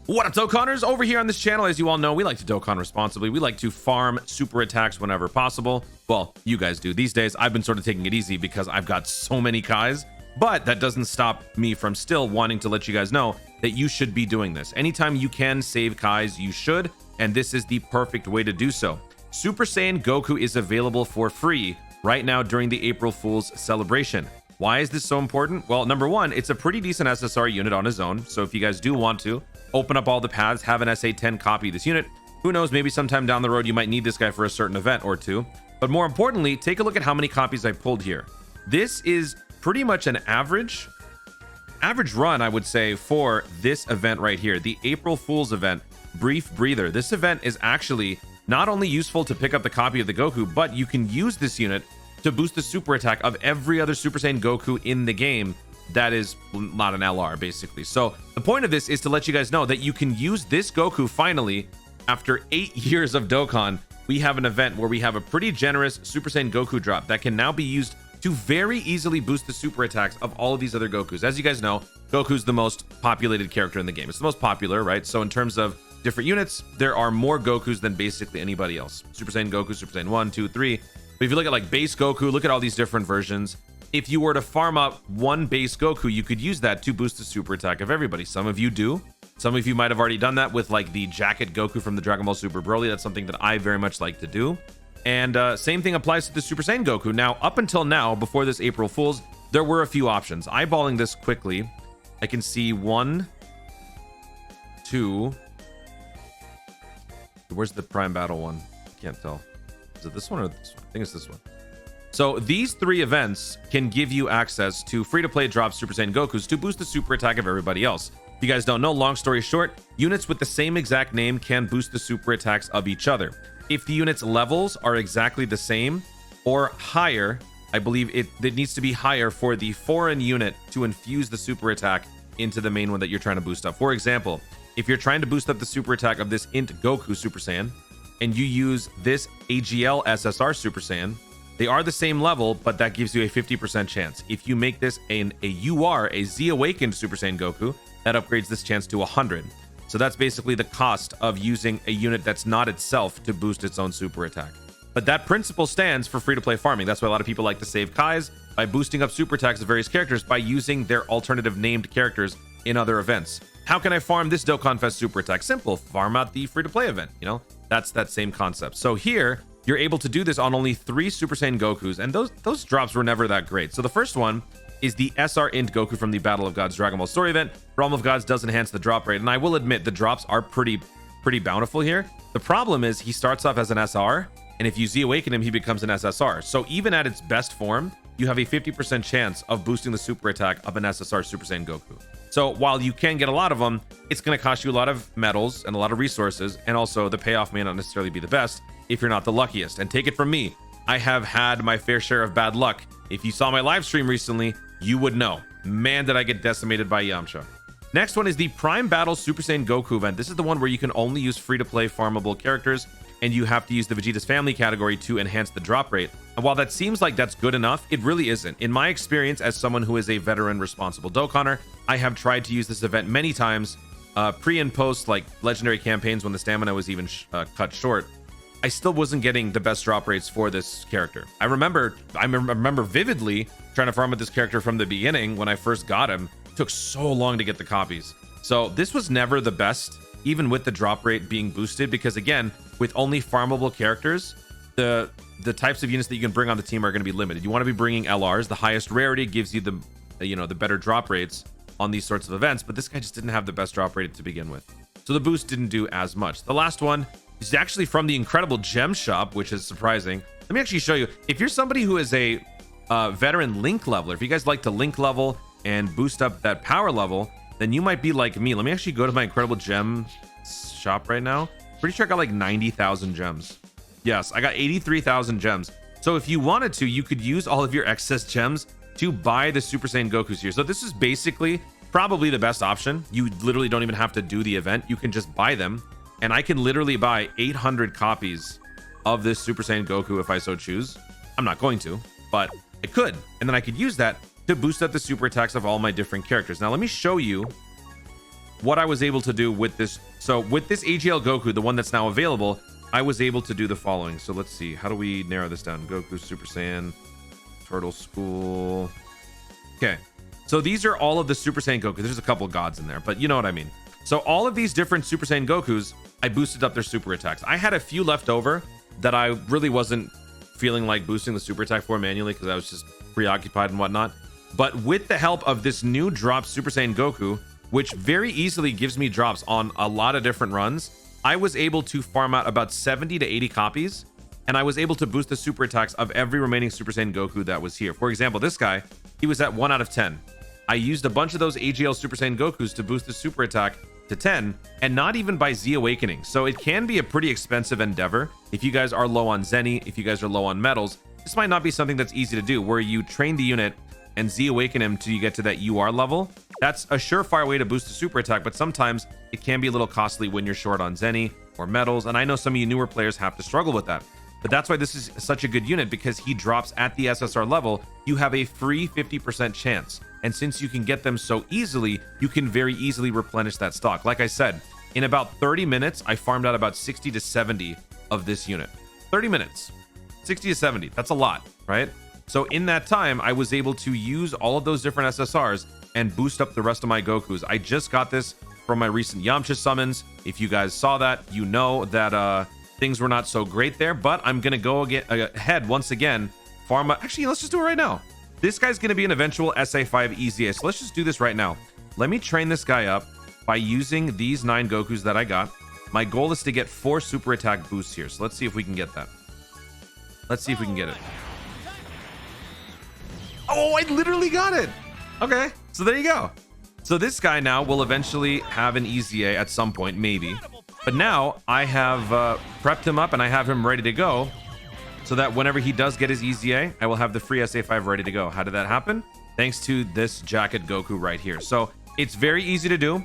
What up, Dokkanners? Over here on this channel, as you all know, we like to Dokkan responsibly. We like to farm super attacks whenever possible. Well, you guys do these days. I've been sort of taking it easy because I've got so many Kais, but that doesn't stop me from still wanting to let you guys know that you should be doing this. Anytime you can save Kais, you should, and this is the perfect way to do so. Super Saiyan Goku is available for free right now during the April Fool's celebration. Why is this so important? Well, number one, it's a pretty decent SSR unit on his own. So if you guys do want to open up all the paths, have an SA10 copy this unit, who knows, maybe sometime down the road you might need this guy for a certain event or two. But more importantly, take a look at how many copies I pulled here. This is pretty much an average run, I would say, for this event right here, the April Fool's event, Brief Breather. This event is actually not only useful to pick up the copy of the Goku, but you can use this unit to boost the super attack of every other Super Saiyan Goku in the game that is not an LR, basically. So the point of this is to let you guys know that you can use this Goku finally. After 8 years of Dokkan, we have an event where we have a pretty generous Super Saiyan Goku drop that can now be used to very easily boost the super attacks of all of these other Gokus. As you guys know, Goku's the most populated character in the game. It's the most popular, right? So in terms of different units, there are more Gokus than basically anybody else. Super Saiyan Goku, Super Saiyan 1, 2, 3. But if you look at like base Goku, look at all these different versions. If you were to farm up one base Goku, you could use that to boost the super attack of everybody. Some of you do. Some of you might have already done that with like the jacket Goku from the Dragon Ball Super Broly. That's something that I very much like to do. And same thing applies to the Super Saiyan Goku. Now, up until now, before this April Fool's, there were a few options. Eyeballing this quickly, I can see 1, 2. Where's the Prime Battle one? I can't tell. Is it this one or this one? I think it's this one. So these 3 events can give you access to free-to-play drop Super Saiyan Gokus to boost the super attack of everybody else. If you guys don't know, long story short, units with the same exact name can boost the super attacks of each other. If the unit's levels are exactly the same or higher, I believe it needs to be higher for the foreign unit to infuse the super attack into the main one that you're trying to boost up. For example, if you're trying to boost up the super attack of this Int Goku Super Saiyan, and you use this AGL SSR Super Saiyan, they are the same level, but that gives you a 50% chance. If you make this a UR, a Z Awakened Super Saiyan Goku, that upgrades this chance to 100. So that's basically the cost of using a unit that's not itself to boost its own super attack. But that principle stands for free-to-play farming. That's why a lot of people like to save Kais by boosting up super attacks of various characters by using their alternative named characters in other events. How can I farm this Dokkan Fest super attack? Simple, farm out the free-to-play event, you know? That's that same concept. So here, you're able to do this on only 3 Super Saiyan Gokus, and those drops were never that great. So the first one is the SR Int Goku from the Battle of Gods Dragon Ball story event. Realm of Gods does enhance the drop rate, and I will admit the drops are pretty bountiful here. The problem is he starts off as an SR, and if you Z Awaken him, he becomes an SSR. So even at its best form, you have a 50% chance of boosting the super attack of an SSR Super Saiyan Goku. So while you can get a lot of them, it's going to cost you a lot of medals and a lot of resources, and also the payoff may not necessarily be the best if you're not the luckiest. And take it from me, I have had my fair share of bad luck. If you saw my live stream recently, you would know. Man, did I get decimated by Yamcha. Next one is the Prime Battle Super Saiyan Goku event. This is the one where you can only use free-to-play farmable characters, and you have to use the Vegeta's Family category to enhance the drop rate. And while that seems like that's good enough, it really isn't. In my experience as someone who is a veteran responsible Dokkanner, I have tried to use this event many times, pre and post like legendary campaigns when the stamina was even cut short. I still wasn't getting the best drop rates for this character. I remember vividly trying to farm with this character from the beginning when I first got him. It took so long to get the copies. So this was never the best, even with the drop rate being boosted, because again, with only farmable characters, the types of units that you can bring on the team are going to be limited. You want to be bringing LRs. The highest rarity gives you the better drop rates on these sorts of events, but this guy just didn't have the best drop rate to begin with. So the boost didn't do as much. The last one is actually from the incredible gem shop, which is surprising. Let me actually show you. If you're somebody who is a veteran link leveler, if you guys like to link level and boost up that power level, then you might be like me. Let me actually go to my incredible gem shop right now. Pretty sure I got like 90,000 gems. Yes, I got 83,000 gems. So if you wanted to, you could use all of your excess gems to buy the Super Saiyan Gokus here. So this is basically probably the best option. You literally don't even have to do the event. You can just buy them. And I can literally buy 800 copies of this Super Saiyan Goku if I so choose. I'm not going to, but I could. And then I could use that to boost up the super attacks of all my different characters. Now, let me show you what I was able to do with this. So with this AGL Goku, the one that's now available, I was able to do the following. So let's see. How do we narrow this down? Goku, Super Saiyan, Turtle School. Okay. So these are all of the Super Saiyan Goku. There's a couple of gods in there, but you know what I mean. So all of these different Super Saiyan Gokus, I boosted up their super attacks. I had a few left over that I really wasn't feeling like boosting the super attack for manually because I was just preoccupied and whatnot. But with the help of this new drop Super Saiyan Goku, which very easily gives me drops on a lot of different runs, I was able to farm out about 70 to 80 copies, and I was able to boost the super attacks of every remaining Super Saiyan Goku that was here. For example, this guy, he was at 1 out of 10. I used a bunch of those AGL Super Saiyan Gokus to boost the super attack to 10, and not even by Z Awakening. So it can be a pretty expensive endeavor. If you guys are low on Zenny, if you guys are low on medals, this might not be something that's easy to do, where you train the unit and Z Awaken him till you get to that UR level. That's a surefire way to boost the super attack, but sometimes it can be a little costly when you're short on Zenny or medals, and I know some of you newer players have to struggle with that. But that's why this is such a good unit, because he drops at the SSR level. You have a free 50% chance. And since you can get them so easily, you can very easily replenish that stock. Like I said, in about 30 minutes, I farmed out about 60 to 70 of this unit. 30 minutes, 60 to 70. That's a lot, right? So in that time, I was able to use all of those different SSRs and boost up the rest of my Gokus. I just got this from my recent Yamcha summons. If you guys saw that, you know that things were not so great there, but I'm going to go ahead once again. Farm. Actually, let's just do it right now. This guy's going to be an eventual SA5 EZA, so let's just do this right now. Let me train this guy up by using these 9 Gokus that I got. My goal is to get 4 super attack boosts here, so let's see if we can get that. Let's see if we can get it. Oh, I literally got it. Okay, so there you go. So this guy now will eventually have an EZA at some point, maybe. But now I have prepped him up and I have him ready to go, so that whenever he does get his EZA, I will have the free SA5 ready to go. How did that happen? Thanks to this jacket Goku right here. So it's very easy to do.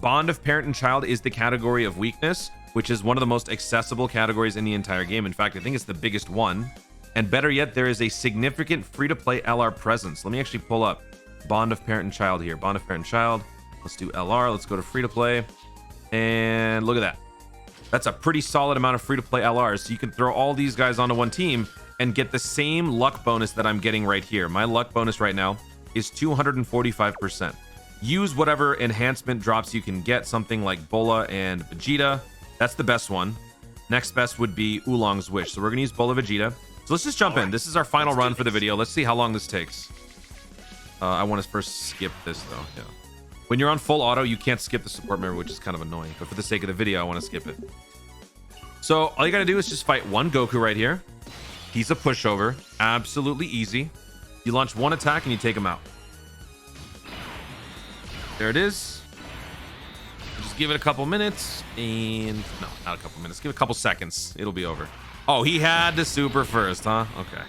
Bond of parent and child is the category of weakness, which is one of the most accessible categories in the entire game. In fact, I think it's the biggest one. And better yet, there is a significant free-to-play LR presence. Let me actually pull up Bond of parent and child here. Bond of parent and child. Let's do LR. Let's go to free-to-play. And look at that. That's a pretty solid amount of free-to-play LRs. So you can throw all these guys onto one team and get the same luck bonus that I'm getting right here. My luck bonus right now is 245%. Use whatever enhancement drops you can get, something like Bola and Vegeta. That's the best one. Next best would be Oolong's Wish. So we're going to use Bola Vegeta. So let's just jump in. This is our final run for the video. Let's see how long this takes. I want to first skip this, though. Yeah. When you're on full auto, you can't skip the support member, which is kind of annoying. But for the sake of the video, I want to skip it. So all you got to do is just fight one Goku right here. He's a pushover. Absolutely easy. You launch one attack and you take him out. There it is. Just give it a couple minutes. And no, not a couple minutes. Give it a couple seconds. It'll be over. Oh, he had the super first, huh? Okay.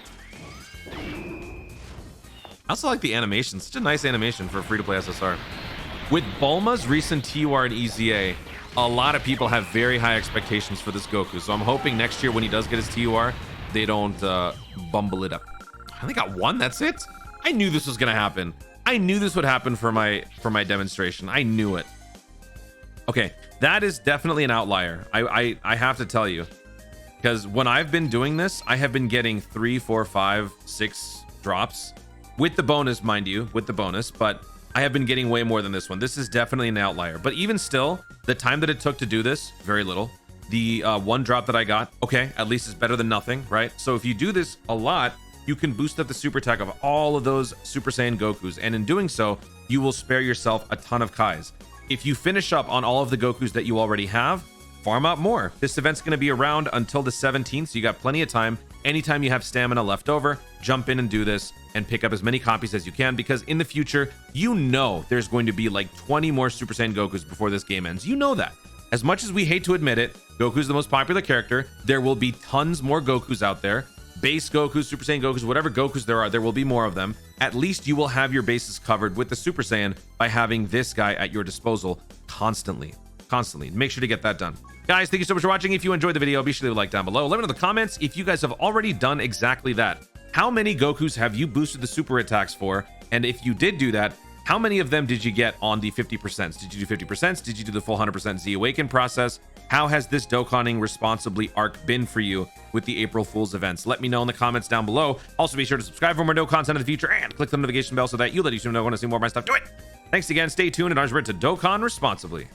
I also like the animation. Such a nice animation for a free-to-play SSR. With Bulma's recent TUR and EZA, a lot of people have very high expectations for this Goku. So I'm hoping next year when he does get his TUR, they don't bumble it up. I only got one. That's it. I knew this was gonna happen. I knew this would happen for my demonstration. I knew it. Okay, that is definitely an outlier. I have to tell you, because when I've been doing this, I have been getting 3, 4, 5, 6 drops with the bonus, mind you, with the bonus, but I have been getting way more than this one. This is definitely an outlier, but even still, the time that it took to do this, very little. The one drop that I got, okay, at least it's better than nothing, right? So if you do this a lot, you can boost up the super attack of all of those Super Saiyan Gokus, and in doing so, you will spare yourself a ton of Kais. If you finish up on all of the Gokus that you already have, farm out more. This event's going to be around until the 17th, so you got plenty of time. Anytime you have stamina left over, jump in and do this and pick up as many copies as you can, because in the future, you know there's going to be like 20 more Super Saiyan Gokus before this game ends. You know that. As much as we hate to admit it, Goku's the most popular character. There will be tons more Gokus out there. Base Gokus, Super Saiyan Gokus, whatever Gokus there are, there will be more of them. At least you will have your bases covered with the Super Saiyan by having this guy at your disposal constantly. Make sure to get that done. Guys, thank you so much for watching. If you enjoyed the video, be sure to leave a like down below. Let me know in the comments if you guys have already done exactly that. How many Gokus have you boosted the super attacks for? And if you did do that, How many of them did you get on the 50%? Did you do 50%? Did you do the full 100% Z Awaken process? How has this Dokkaning Responsibly arc been for you with the April Fool's events? Let me know in the comments down below. Also, be sure to subscribe for more Dokkan content in the future and click the notification bell so that you let you know when I see more of my stuff. Do it! Thanks again. Stay tuned and Arjbert to Dokkan Responsibly.